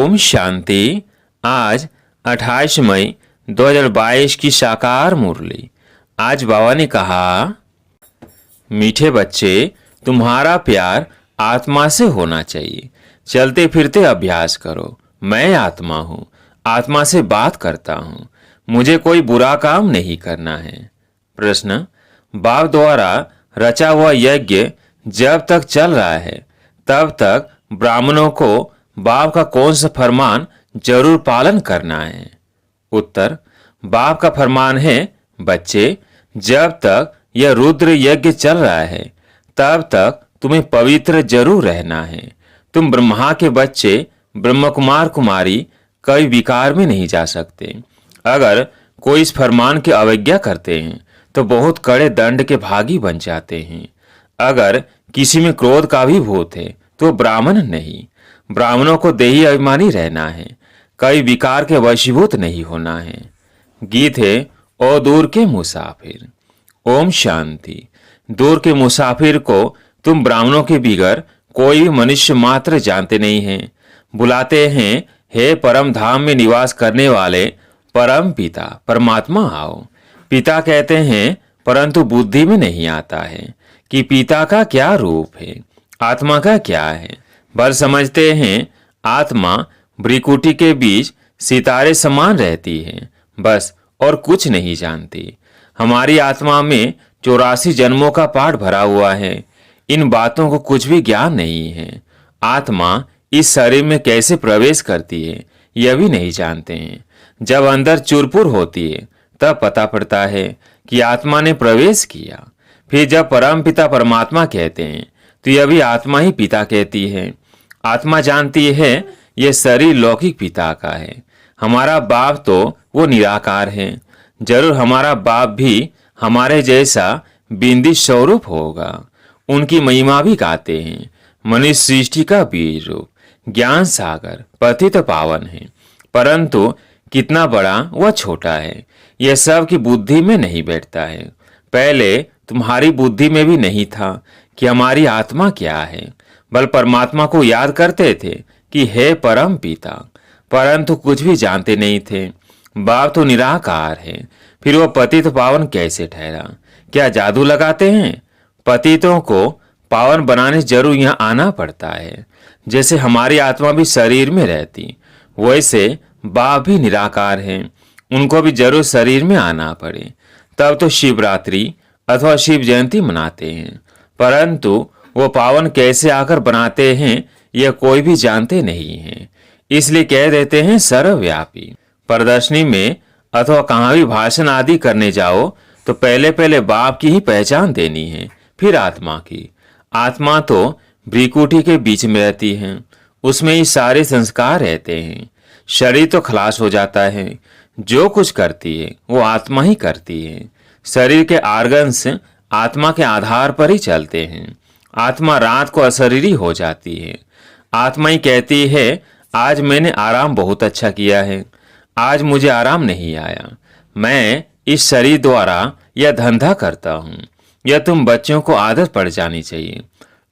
ओम शांति। आज 28 मई 2022 की साकार मुरली। आज बाबा ने कहा, मीठे बच्चे, तुम्हारा प्यार आत्मा से होना चाहिए। चलते फिरते अभ्यास करो। मैं आत्मा हूँ, आत्मा से बात करता हूँ। मुझे कोई बुरा काम नहीं करना है। प्रश्न, बाप द्वारा रचा हुआ यज्ञ जब तक चल रहा है तब तक ब्राह्मणों को बाप का कौन सा फरमान जरूर पालन करना है? उत्तर, बाप का फरमान है, बच्चे, जब तक यह रुद्र यज्ञ चल रहा है तब तक तुम्हें पवित्र जरूर रहना है। तुम ब्रह्मा के बच्चे ब्रह्म कुमार कुमारी कभी विकार में नहीं जा सकते। अगर कोई इस फरमान की अवज्ञा करते हैं तो बहुत कड़े दंड के भागी बन जाते हैं। अगर किसी में क्रोध का भी भूत है तो ब्राह्मण नहीं। ब्राह्मणों को देही अभिमानी रहना है, कई विकार के वशीभूत नहीं होना है। गीत है, ओ दूर के मुसाफिर। ओम शांति। दूर के मुसाफिर को तुम ब्राह्मणों के बिगर कोई भी मनुष्य मात्र जानते नहीं हैं। बुलाते हैं, हे परम धाम में निवास करने वाले परम पिता परमात्मा आओ। पिता कहते हैं, परंतु बुद्धि में नहीं आता है कि पिता का क्या रूप है, आत्मा का क्या है। बस समझते हैं आत्मा भ्रिकुटी के बीच सितारे समान रहती है, बस, और कुछ नहीं जानती। हमारी आत्मा में 84 जन्मों का पाठ भरा हुआ है। इन बातों को कुछ भी ज्ञान नहीं है। आत्मा इस शरीर में कैसे प्रवेश करती है यह भी नहीं जानते हैं। जब अंदर चुरपुर होती है तब पता पड़ता है कि आत्मा ने प्रवेश किया। फिर जब परम पिता परमात्मा कहते हैं तो यह भी आत्मा ही पिता कहती है। आत्मा जानती है यह शरीर लौकिक पिता का है। हमारा बाप तो वो निराकार है। जरूर हमारा बाप भी हमारे जैसा बिंदी स्वरूप होगा। उनकी महिमा भी गाते हैं। मनुष्य सृष्टि का बीज रूप, ज्ञान सागर, पतित पावन है, परंतु कितना बड़ा व छोटा है यह सब की बुद्धि में नहीं बैठता है। पहले तुम्हारी बुद्धि में भी नहीं था कि हमारी आत्मा क्या है। बल परमात्मा को याद करते थे कि हे परम पिता, परंतु कुछ भी जानते नहीं थे। बाप तो निराकार है, फिर वो पतित पावन कैसे ठहरा? क्या जादू लगाते हैं? पतितों को पावन बनाने जरूर यहाँ आना पड़ता है। जैसे हमारी आत्मा भी शरीर में रहती, वैसे बाप भी निराकार हैं, उनको भी जरूर शरीर में आना पड़े। तब तो शिवरात्रि अथवा शिव जयंती मनाते हैं, परंतु वो पावन कैसे आकर बनाते हैं यह कोई भी जानते नहीं है। इसलिए कह देते हैं सर्वव्यापी। प्रदर्शनी में अथवा कहाँ भी भाषण आदि करने जाओ तो पहले पहले बाप की ही पहचान देनी है, फिर आत्मा की। आत्मा तो भ्रिकुटी के बीच में रहती है, उसमें ही सारे संस्कार रहते हैं। शरीर तो खलास हो जाता है, जो कुछ करती है वो आत्मा ही करती है। शरीर के आर्गन्स आत्मा के आधार पर ही चलते हैं। आत्मा रात को अशरीरी हो जाती है। आत्मा ही कहती है, आज मैंने आराम बहुत अच्छा किया है, आज मुझे आराम नहीं आया। मैं इस शरीर द्वारा यह धंधा करता हूँ। यह तुम बच्चों को आदत पड़ जानी चाहिए।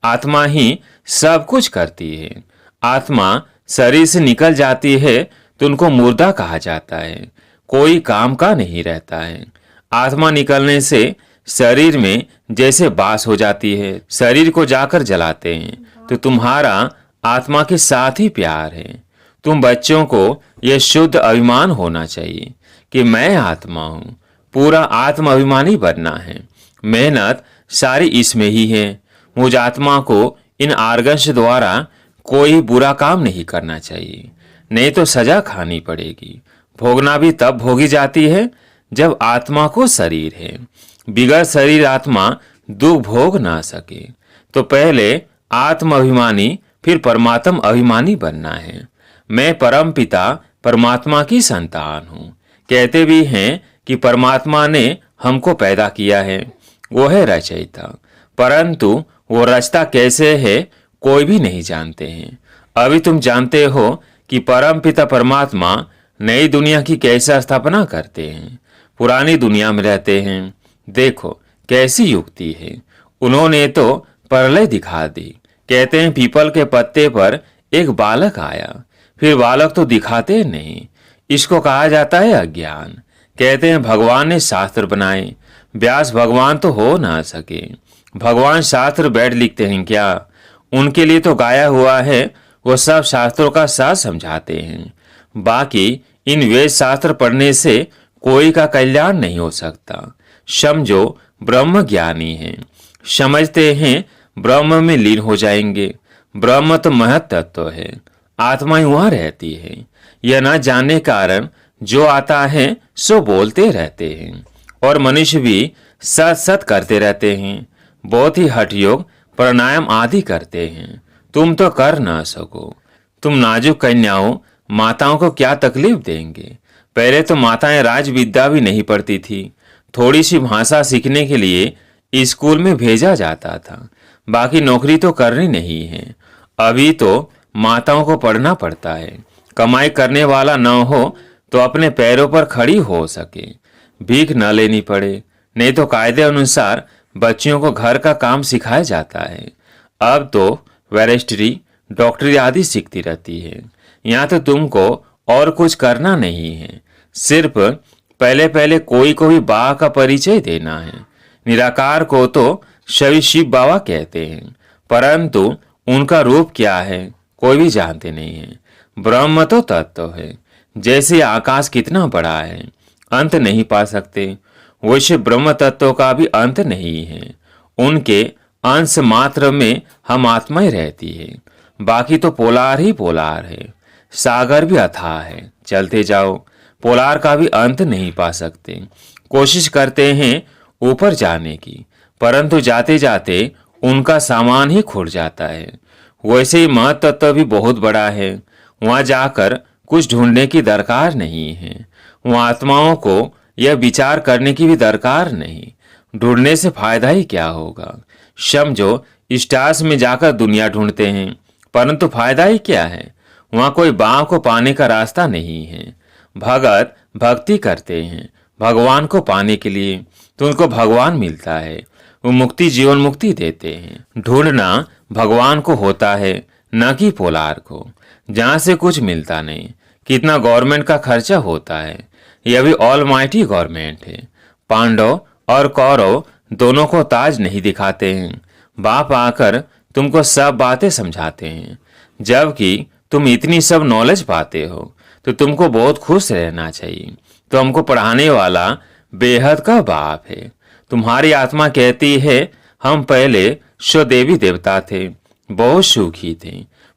आत्मा ही सब कुछ करती है। आत्मा शरीर से निकल जाती है तो उनको मुर्दा कहा जाता है, कोई काम का नहीं रहता है। आत्मा निकलने से शरीर में जैसे बास हो जाती है। शरीर को जाकर जलाते हैं तो तुम्हारा आत्मा के साथ ही प्यार है। तुम बच्चों को यह शुद्ध अभिमान होना चाहिए कि मैं आत्मा हूँ। पूरा आत्म अभिमानी बनना है। मेहनत सारी इसमें ही है। मुझ आत्मा को इन आर्गन्स द्वारा कोई बुरा काम नहीं करना चाहिए, नहीं तो सजा खानी पड़ेगी। भोगना भी तब भोगी जाती है जब आत्मा को शरीर है। बिगड़ शरीर आत्मा दुख भोग ना सके। तो पहले आत्म अभिमानी फिर परमात्म अभिमानी बनना है। मैं परम पिता परमात्मा की संतान हूँ। कहते भी हैं कि परमात्मा ने हमको पैदा किया है, वो है रचयिता, परंतु वो रचता कैसे है कोई भी नहीं जानते हैं। अभी तुम जानते हो कि परम पिता परमात्मा नई दुनिया की कैसे स्थापना करते हैं। पुरानी दुनिया में रहते हैं। देखो कैसी युक्ति है, उन्होंने तो प्रलय दिखा दी। कहते हैं पीपल के पत्ते पर एक बालक आया, फिर बालक तो दिखाते नहीं। इसको कहा जाता है अज्ञान। कहते हैं भगवान ने शास्त्र बनाए, व्यास भगवान तो हो ना सके। भगवान शास्त्र बैठ लिखते हैं क्या? उनके लिए तो गाया हुआ है, वो सब शास्त्रों का सार समझाते हैं। बाकी इन वेद शास्त्र पढ़ने से कोई का कल्याण नहीं हो सकता। समझो ब्रह्म ज्ञानी है, समझते हैं ब्रह्म में लीन हो जाएंगे। ब्रह्म तो महत तत्व है, आत्मा ही वहां रहती है। यह न जानने कारण जो आता है सो बोलते रहते हैं, और मनुष्य भी सत सत करते रहते हैं। बहुत ही हठ योग प्राणायाम आदि करते हैं, तुम तो कर ना सको। तुम नाजुक कन्याओं माताओं को क्या तकलीफ देंगे? पहले तो माताएं राज विद्या भी नहीं पढ़ती थी। थोड़ी सी भाषा सीखने के लिए स्कूल में भेजा जाता था, बाकी नौकरी तो करनी नहीं है। अभी तो माताओं को पढ़ना पड़ता है। कमाई करने वाला न हो तो अपने पैरों पर खड़ी हो सके, भीख न लेनी पड़े। नहीं तो कायदे अनुसार बच्चियों को घर का काम सिखाया जाता है। अब तो बैरिस्टरी, डॉक्टरी आदि सीखती रहती है। यहाँ तो तुमको और कुछ करना नहीं है, सिर्फ पहले पहले कोई को भी बाबा का परिचय देना है। निराकार को तो सभी शिव बाबा कहते हैं, परंतु उनका रूप क्या है कोई भी जानते नहीं है। ब्रह्म तो तत्व है। जैसे आकाश कितना बड़ा है, अंत नहीं पा सकते, वैसे ब्रह्म तत्व का भी अंत नहीं है। उनके अंश मात्र में हम आत्मा ही रहती है, बाकी तो पोलार ही पोलार है। सागर भी अथाह है, चलते जाओ, पोलार का भी अंत नहीं पा सकते। कोशिश करते हैं ऊपर जाने की, परंतु जाते जाते उनका सामान ही खुट जाता है। वैसे ही महत तत्व भी बहुत बड़ा है, वहां जाकर कुछ ढूंढने की दरकार नहीं है। वहां आत्माओं को यह विचार करने की भी दरकार नहीं, ढूंढने से फायदा ही क्या होगा। समझो स्टार्स में जाकर दुनिया ढूंढते हैं, परंतु फायदा ही क्या है? वहां कोई बाँ को पाने का रास्ता नहीं है। भगत भक्ति करते हैं भगवान को पाने के लिए, तो उनको भगवान मिलता है। वो मुक्ति जीवन मुक्ति देते हैं। ढूंढना भगवान को होता है, न कि पोलार को, जहां से कुछ मिलता नहीं। कितना गवर्नमेंट का खर्चा होता है, यह भी ऑल माइटी गवर्नमेंट है। पांडव और कौरव दोनों को ताज नहीं दिखाते हैं। बाप आकर तुमको सब बातें समझाते हैं, जबकि तुम इतनी सब नॉलेज पाते हो तो तुमको बहुत खुश रहना चाहिए। तो हमको पढ़ाने वाला बेहद का बाप है। तुम्हारी आत्मा कहती है हम पहले स्वदेवी देवता थे, बहुत सुखी थे,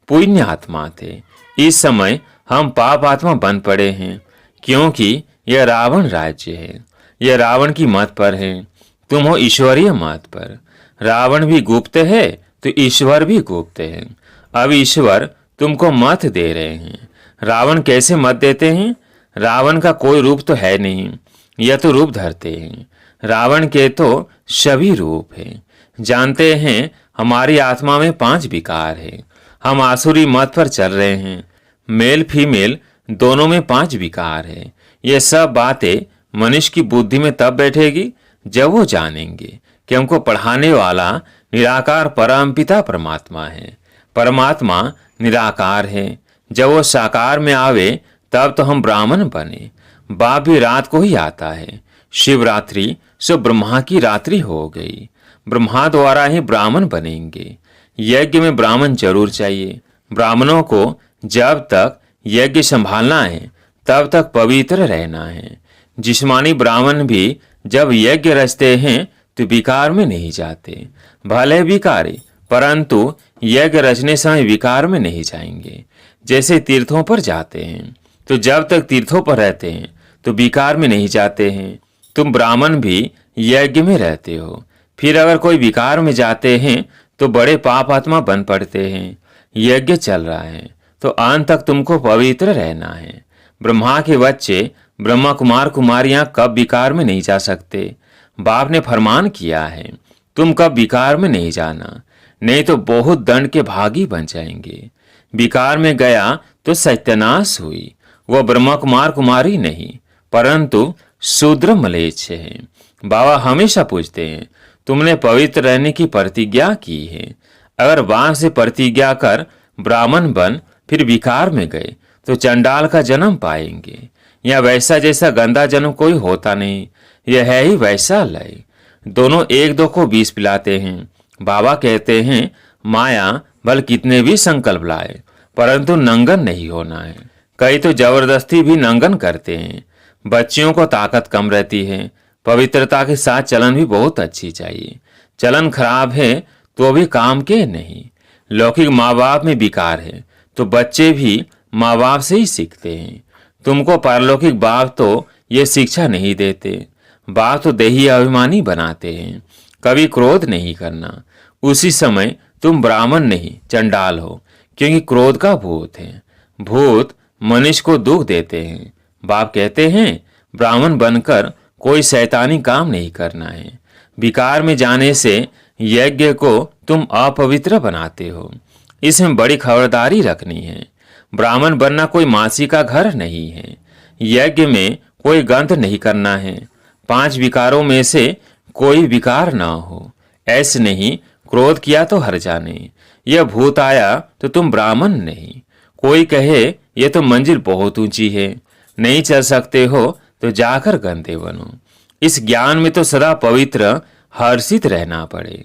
पुण्य आत्मा थे। इस समय हम पाप आत्मा बन पड़े हैं, क्योंकि यह रावण राज्य है। यह रावण की मत पर है, तुम हो ईश्वरीय मत पर। रावण भी गुप्त है तो ईश्वर भी गुप्त है। अब ईश्वर तुमको मत दे रहे हैं। रावण कैसे मत देते हैं? रावण का कोई रूप तो है नहीं, यह तो रूप धरते हैं। रावण के तो सभी रूप हैं। जानते हैं हमारी आत्मा में 5 विकार है। हम आसुरी मत पर चल रहे हैं। मेल फीमेल दोनों में 5 विकार है। ये सब बातें मनुष्य की बुद्धि में तब बैठेगी जब वो जानेंगे कि हमको पढ़ाने वाला निराकार परमपिता परमात्मा है। परमात्मा निराकार है। जब वो साकार में आवे तब तो हम ब्राह्मण बने। बाप भी रात को ही आता है। शिवरात्रि सो ब्रह्मा की रात्रि हो गई। ब्रह्मा द्वारा ही ब्राह्मण बनेंगे। यज्ञ में ब्राह्मण जरूर चाहिए। ब्राह्मणों को जब तक यज्ञ संभालना है तब तक पवित्र रहना है। जिस्मानी ब्राह्मण भी जब यज्ञ रचते हैं तो विकार में नहीं जाते। भले विकारी, परंतु यज्ञ रचने समय विकार में नहीं जाएंगे। जैसे तीर्थों पर जाते हैं तो जब तक तीर्थों पर रहते हैं तो विकार में नहीं जाते हैं। तुम ब्राह्मण भी यज्ञ में रहते हो, फिर अगर कोई विकार में जाते हैं तो बड़े पाप आत्मा बन पड़ते हैं। यज्ञ चल रहा है तो अंत तक तुमको पवित्र रहना है। ब्रह्मा के बच्चे ब्रह्मा कुमार कुमारियां कब विकार में नहीं जा सकते। बाप ने फरमान किया है तुम कब विकार में नहीं जाना, नहीं तो बहुत दंड के भागी बन जाएंगे। विकार में गया तो सत्यानाश हुई। वह ब्रह्मा कुमार कुमारी नहीं, परंतु शूद्र मलेच्छ है। बाबा हमेशा पूछते हैं तुमने पवित्र रहने की प्रतिज्ञा की है। अगर वहां से प्रतिज्ञा कर ब्राह्मण बन फिर विकार में गए तो चंडाल का जन्म पाएंगे। या वैसा जैसा गंदा जन्म कोई होता नहीं, यह है ही वैसा लय। दोनों एक दो को विष पिलाते हैं। बाबा कहते हैं माया भल कितने भी संकल्प लाए, परंतु नंगन नहीं होना है। कई तो जबरदस्ती भी नंगन करते हैं। बच्चियों को ताकत कम रहती है। पवित्रता के साथ चलन भी बहुत अच्छी चाहिए। चलन खराब है तो भी काम के नहीं। लौकिक माँ बाप में विकार है तो बच्चे भी माँ बाप से ही सीखते हैं। तुमको पारलौकिक बाप तो ये शिक्षा नहीं देते। बाप तो देही अभिमानी बनाते हैं। कभी क्रोध नहीं करना। उसी समय तुम ब्राह्मण नहीं चंडाल हो, क्योंकि क्रोध का भूत है। भूत मनुष्य को दुख देते हैं। बाप कहते हैं ब्राह्मण बनकर कोई शैतानी काम नहीं करना है। विकार में जाने से यज्ञ को तुम अपवित्र बनाते हो। इसमें बड़ी खबरदारी रखनी है। ब्राह्मण बनना कोई मासी का घर नहीं है। यज्ञ में कोई गंध नहीं करना है। 5 विकारों में से कोई विकार ना हो। ऐसे नहीं, क्रोध किया तो हर जाने। यह भूत आया तो तुम ब्राह्मण नहीं। कोई कहे ये तो मंजिल बहुत ऊंची है, नहीं चल सकते हो तो जाकर गंदे बनो। इस ज्ञान में तो सदा पवित्र हर्षित रहना पड़े।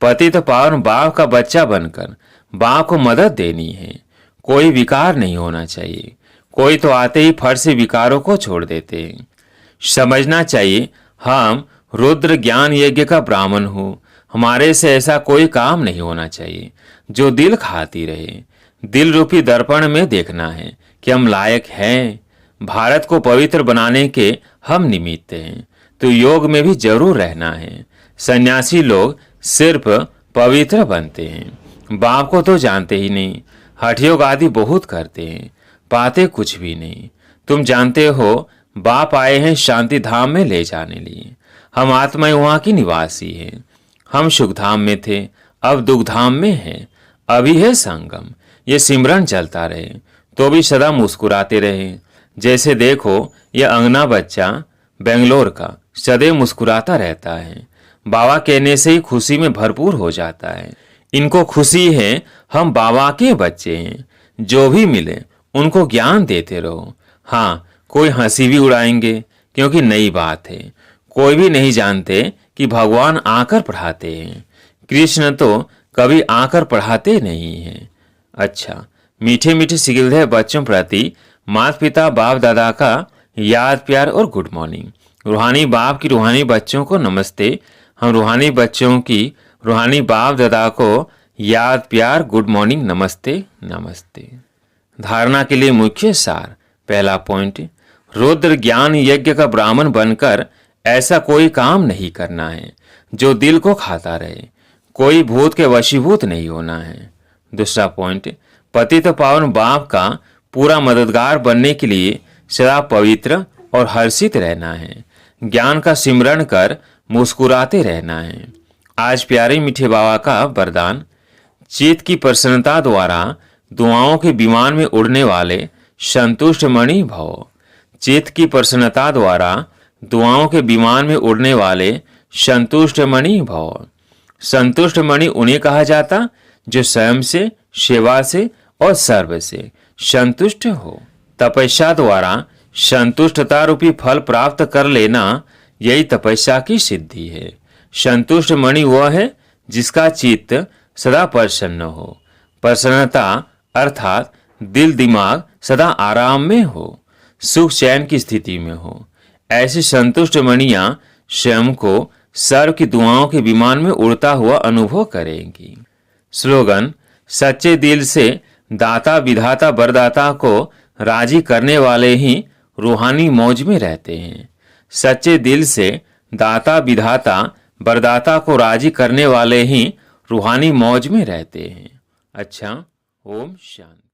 पतित पावन बाप का बच्चा बनकर बाप को मदद देनी है। कोई विकार नहीं होना चाहिए। कोई तो आते ही फट से विकारों को छोड़ देते हैं। समझना चाहिए हम रुद्र ज्ञान यज्ञ का ब्राह्मण हूँ। हमारे से ऐसा कोई काम नहीं होना चाहिए जो दिल खाती रहे। दिल रूपी दर्पण में देखना है कि हम लायक हैं। भारत को पवित्र बनाने के हम निमित्त हैं, तो योग में भी जरूर रहना है। सन्यासी लोग सिर्फ पवित्र बनते हैं। बाप को तो जानते ही नहीं। हठ योग आदि बहुत करते हैं, पाते कुछ भी नहीं। तुम जानते हो बाप आए हैं शांति धाम में ले जाने लिए। हम आत्माएं वहाँ की निवासी हैं। हम सुख धाम में थे, अब दुख धाम में हैं। अभी है संगम। ये सिमरन चलता रहे तो भी सदा मुस्कुराते रहे। जैसे देखो ये अंगना बच्चा बेंगलोर का सदैव मुस्कुराता रहता है। बाबा कहने से ही खुशी में भरपूर हो जाता है। इनको खुशी है हम बाबा के बच्चे हैं। जो भी मिले उनको ज्ञान देते रहो। हाँ, कोई हंसी भी उड़ाएंगे क्योंकि नई बात है। कोई भी नहीं जानते कि भगवान आकर पढ़ाते हैं। कृष्ण तो कभी आकर पढ़ाते नहीं हैं। अच्छा, मीठे मीठे सिगिलधे बच्चों प्रति माता पिता बाप दादा का याद प्यार और गुड मॉर्निंग। रूहानी बाप की रूहानी बच्चों को नमस्ते। हम रूहानी बच्चों की रूहानी बाप दादा को याद प्यार गुड मॉर्निंग नमस्ते नमस्ते। धारणा के लिए मुख्य सार। पहला पॉइंट, रुद्र ज्ञान यज्ञ का ब्राह्मण बनकर ऐसा कोई काम नहीं करना है जो दिल को खाता रहे। कोई भूत के वशीभूत नहीं होना है। दूसरा पॉइंट, पतित पावन बाप का पूरा मददगार बनने के लिए सदा पवित्र और हर्षित रहना है। ज्ञान का सिमरण कर मुस्कुराते रहना है। आज प्यारे मीठे बाबा का वरदान, चित्त की प्रसन्नता द्वारा दुआओं के विमान में उड़ने वाले संतुष्ट मणि भव। चित्त की प्रसन्नता द्वारा दुआओं के विमान में उड़ने वाले संतुष्ट मणि भव। संतुष्ट मणि उन्हें कहा जाता जो स्वयं से, सेवा से और सर्व से संतुष्ट हो। तपस्या द्वारा संतुष्टता रूपी फल प्राप्त कर लेना, यही तपस्या की सिद्धि है। संतुष्ट मणि वह है जिसका चित्त सदा प्रसन्न हो। प्रसन्नता अर्थात दिल दिमाग सदा आराम में हो, सुख चैन की स्थिति में हो। ऐसी संतुष्ट मणियां स्वयं को सर्व की दुआओं के विमान में उड़ता हुआ अनुभव करेंगी। स्लोगन, सच्चे दिल से दाता विधाता वरदाता को राजी करने वाले ही रूहानी मौज में रहते हैं। सच्चे दिल से दाता विधाता वरदाता को राजी करने वाले ही रूहानी मौज में रहते हैं। अच्छा, ओम शांति।